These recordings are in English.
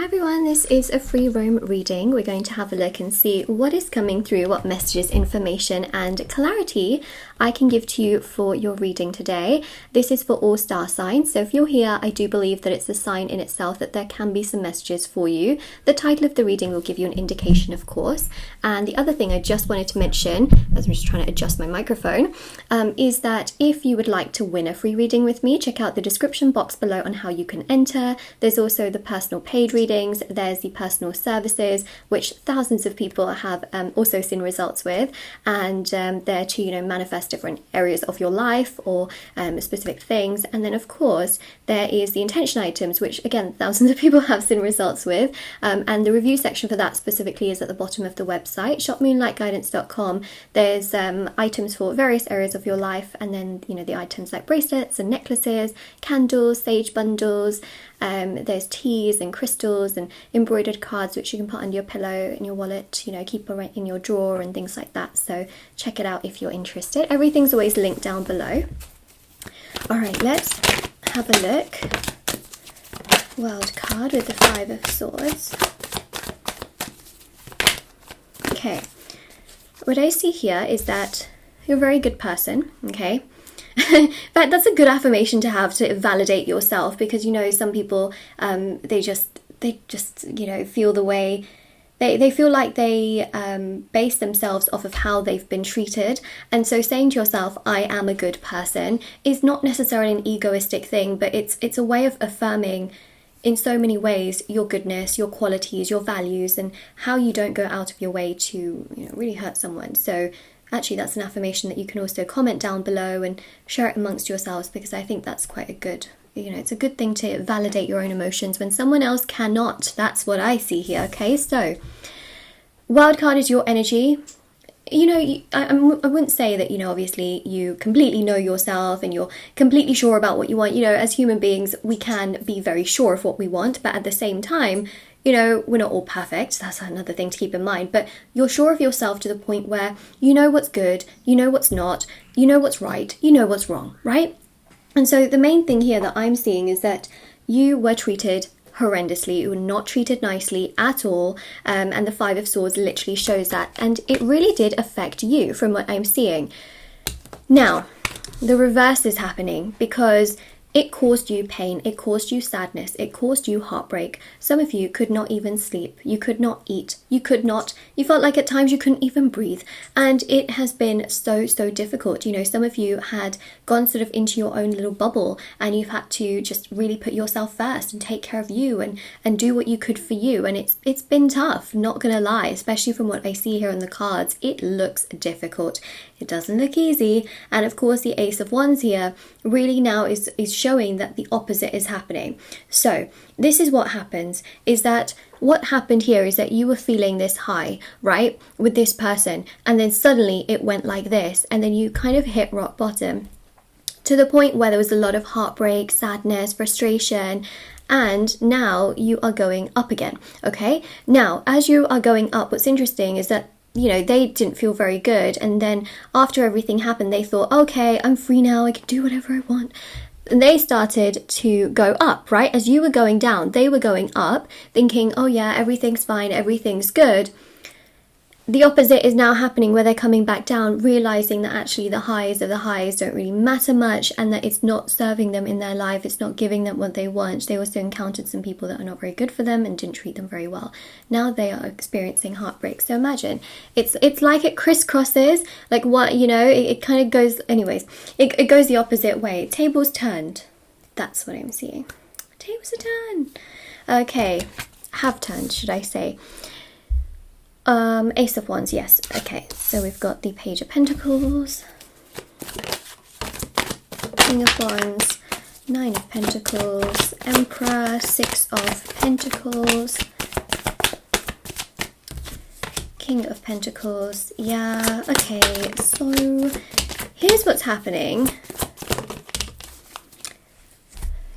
everyone, this is a free roam reading. We're going to have a look and see what is coming through, what messages, information and clarity I can give to you for your reading today. This is for all star signs, so if you're here, I do believe that it's a sign in itself that there can be some messages for you. The title of the reading will give you an indication, of course. And the other thing I just wanted to mention, as I'm just trying to adjust my microphone, is that if you would like to win a free reading with me, check out the description box below on how you can enter. There's also the personal paid readings, there's the personal services, which thousands of people have also seen results with, and they're to manifest different areas of your life or specific things. And then of course there is the intention items, which again thousands of people have seen results with, and the review section for that specifically is at the bottom of the website, shopmoonlightguidance.com. There's items for various areas of your life, and then the items like bracelets and necklaces, candles, sage bundles. There's teas and crystals and embroidered cards which you can put under your pillow, in your wallet, keep in your drawer and things like that. So check it out if you're interested. Everything's always linked down below. Alright, let's have a look. Wild card with the 5 of Swords. Okay, what I see here is that you're a very good person, okay? In fact, that's a good affirmation to have to validate yourself, because some people they just feel the way they feel like they base themselves off of how they've been treated. And so saying to yourself, I am a good person, is not necessarily an egoistic thing, but it's a way of affirming in so many ways your goodness, your qualities, your values, and how you don't go out of your way to really hurt someone. So actually, that's an affirmation that you can also comment down below and share it amongst yourselves, because I think that's quite a good, it's a good thing to validate your own emotions when someone else cannot. That's what I see here, okay? So, wildcard is your energy. I wouldn't say that, obviously you completely know yourself and you're completely sure about what you want. As human beings, we can be very sure of what we want, but at the same time, we're not all perfect. That's another thing to keep in mind. But you're sure of yourself to the point where you know what's good, you know what's not, you know what's right, you know what's wrong, right? And so the main thing here that I'm seeing is that you were treated horrendously. You were not treated nicely at all. And the 5 of Swords literally shows that. And it really did affect you from what I'm seeing. Now, the reverse is happening, because it caused you pain, it caused you sadness, it caused you heartbreak. Some of you could not even sleep, you could not eat, you felt like at times you couldn't even breathe. And it has been so difficult. Some of you had gone sort of into your own little bubble, and you've had to just really put yourself first and take care of you and do what you could for you. And it's been tough, not gonna lie, especially from what I see here on the cards. It looks difficult. It doesn't look easy. And of course the Ace of Wands here really now is showing that the opposite is happening. So this is what happens, is that what happened here is that you were feeling this high, right, with this person, and then suddenly it went like this, and then you kind of hit rock bottom to the point where there was a lot of heartbreak, sadness, frustration. And now you are going up again, okay? Now, as you are going up, what's interesting is that they didn't feel very good. And then after everything happened, they thought, okay, I'm free now, I can do whatever I want. And they started to go up, right? As you were going down, they were going up, thinking, oh yeah, everything's fine, everything's good. The opposite is now happening, where they're coming back down, realizing that actually the highs of the highs don't really matter much, and that it's not serving them in their life, it's not giving them what they want. They also encountered some people that are not very good for them and didn't treat them very well. Now they are experiencing heartbreak. So imagine, it's like it crisscrosses, like what, it kind of goes, anyways, it goes the opposite way. Tables turned. That's what I'm seeing. Tables are turned. Okay, have turned, should I say. Ace of Wands, yes. Okay, so we've got the Page of Pentacles, King of Wands, 9 of Pentacles, Emperor, 6 of Pentacles, King of Pentacles. Yeah, okay, so here's what's happening.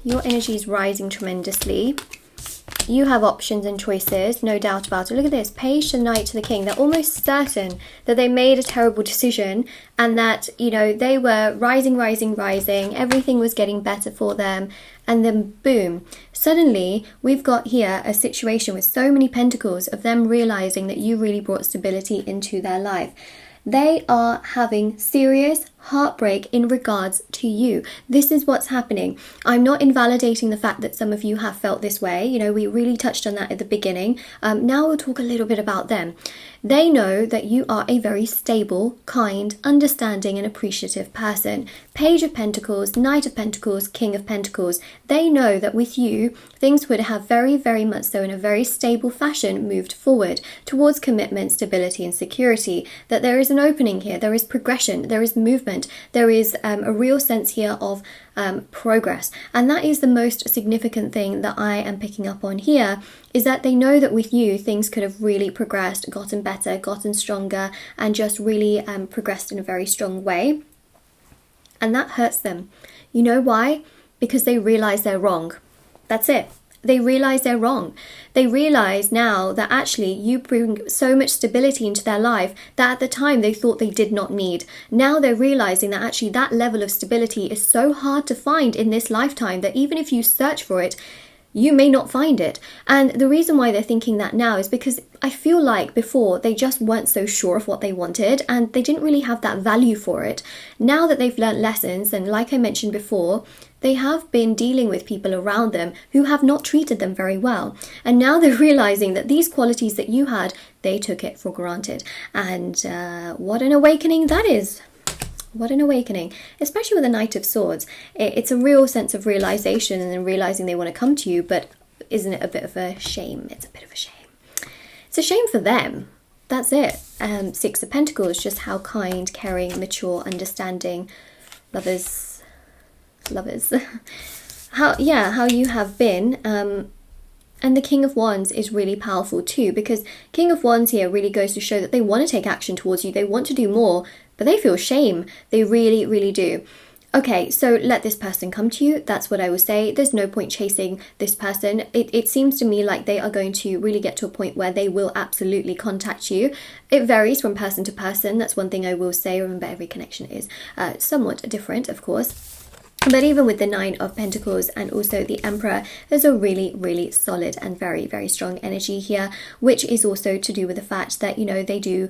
Your energy is rising tremendously. you have options and choices, no doubt about it. Look at this, Page to the Knight to the King. They're almost certain that they made a terrible decision and that, you know, they were rising. Everything was getting better for them. And then boom, suddenly we've got here a situation with so many pentacles of them realizing that you really brought stability into their life. They are having serious heartbreak in regards to you. This is what's happening. I'm not invalidating the fact that some of you have felt this way. You know, we really touched on that at the beginning. Now we'll talk a little bit about them. They know that you are a very stable, kind, understanding and appreciative person. Page of Pentacles, Knight of Pentacles, King of Pentacles. They know that with you, things would have very much so in a very stable fashion moved forward towards commitment, stability and security. That there is an opening here, there is progression, there is movement, there is a real sense here of progress. And that is the most significant thing that I am picking up on here, is that they know that with you things could have really progressed, gotten better, gotten stronger, and just really progressed in a very strong way. And that hurts them. You know why? Because they realize they're wrong. That's it. They realize they're wrong. They realize now that actually you bring so much stability into their life that at the time they thought they did not need. Now they're realizing that actually that level of stability is so hard to find in this lifetime that even if you search for it, you may not find it. And the reason why they're thinking that now is because I feel like before they just weren't so sure of what they wanted and they didn't really have that value for it. Now that they've learned lessons, and like I mentioned before, they have been dealing with people around them who have not treated them very well. And now they're realizing that these qualities that you had, they took it for granted. And what an awakening that is. What an awakening, especially with the Knight of Swords. It's a real sense of realization and then realizing they want to come to you, but isn't it a bit of a shame? It's a bit of a shame. It's a shame for them. That's it. Six of Pentacles, just how kind, caring, mature, understanding, lovers, how you have been. And the King of Wands is really powerful too, because King of Wands here really goes to show that they want to take action towards you. They want to do more, but they feel shame. They really do. Okay, so let this person come to you. That's what I would say. There's no point chasing this person. It seems to me like they are going to really get to a point where they will absolutely contact you. It varies from person to person. That's one thing I will say. Remember, every connection is somewhat different, of course. But even with the Nine of Pentacles and also the Emperor, there's a really solid and very strong energy here, which is also to do with the fact that, you know, they do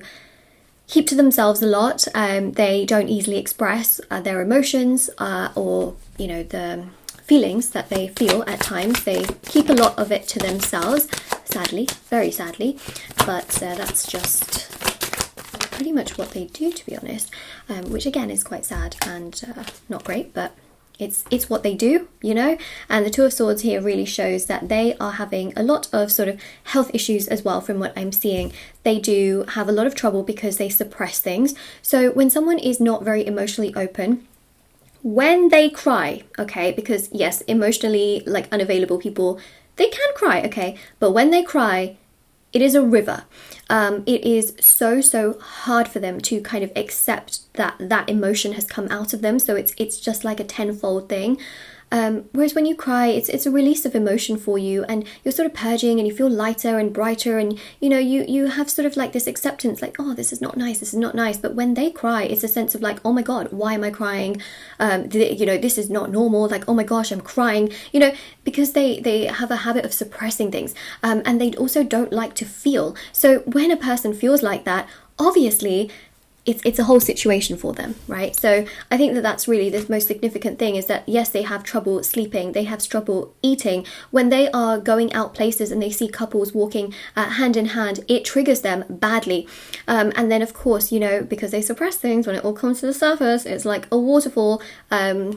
keep to themselves a lot. They don't easily express their emotions or, you know, the feelings that they feel at times. They keep a lot of it to themselves, sadly, very sadly. But that's just pretty much what they do, to be honest, which again is quite sad and not great, but it's what they do, you know. And the Two of Swords here really shows that they are having a lot of sort of health issues as well. From what I'm seeing, they do have a lot of trouble because they suppress things. So when someone is not very emotionally open, when they cry, okay, because yes, emotionally like unavailable people, they can cry, okay, but when they cry, it is a river. It is so hard for them to kind of accept that emotion has come out of them. So it's just like a tenfold thing. Whereas when you cry, it's a release of emotion for you, and you're sort of purging, and you feel lighter and brighter, and you know you have sort of like this acceptance, like, oh, this is not nice. But when they cry, it's a sense of like, oh my god, why am I crying? You know, this is not normal. Like, oh my gosh, I'm crying. You know, because they have a habit of suppressing things, and they also don't like to feel. So when a person feels like that, obviously it's a whole situation for them, right? So I think that that's really the most significant thing, is that yes, they have trouble sleeping, they have trouble eating. When they are going out places and they see couples walking hand in hand, it triggers them badly. And then of course, you know, because they suppress things, when it all comes to the surface, it's like a waterfall. What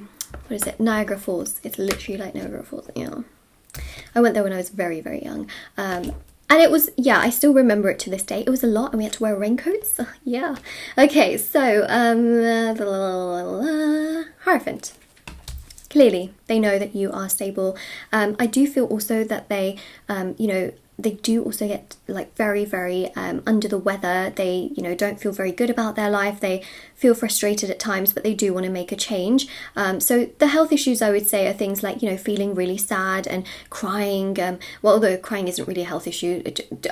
is it? Niagara Falls. It's literally like Niagara Falls, you know. I went there when I was very very young. And it was, yeah, I still remember it to this day. It was a lot, and we had to wear raincoats. Yeah. Okay, so, Hierophant. Clearly, they know that you are stable. I do feel also that they, you know, they do also get like very under the weather. They, you know, don't feel very good about their life. They feel frustrated at times, but they do want to make a change. So the health issues, I would say, are things like, you know, feeling really sad and crying. Well, although crying isn't really a health issue,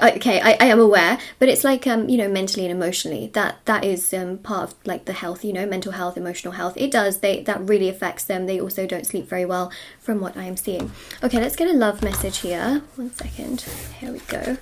okay, I am aware, but it's like, you know, mentally and emotionally, that is part of like the health, you know, mental health, emotional health. It does, that really affects them. They also don't sleep very well from what I am seeing. Okay, let's get a love message here. 1 second. Here we go.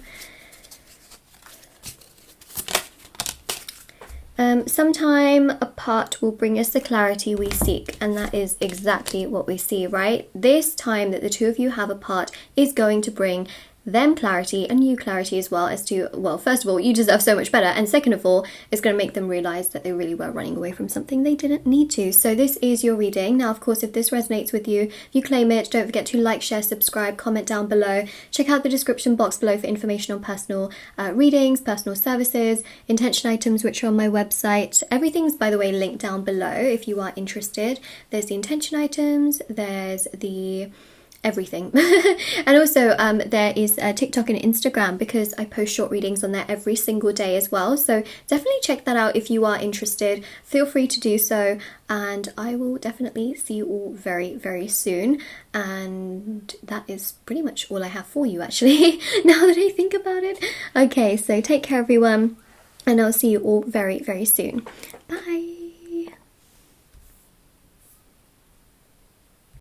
Sometime apart will bring us the clarity we seek, and that is exactly what we see, right? This time that the two of you have apart is going to bring them clarity and you clarity as well, as to, well, first of all, you deserve so much better, and second of all, it's going to make them realize that they really were running away from something they didn't need to. So this is your reading. Now, of course, if this resonates with you, if you claim it, don't forget to like, share, subscribe, comment down below. Check out the description box below for information on personal readings, personal services, intention items, which are on my website. Everything's, by the way, linked down below if you are interested. There's the intention items, there's the everything. And also there is TikTok and Instagram, because I post short readings on there every single day as well. So definitely check that out if you are interested. Feel free to do so, and I will definitely see you all very soon. And that is pretty much all I have for you, actually, now that I think about it. Okay, so take care everyone, and I'll see you all very soon. Bye.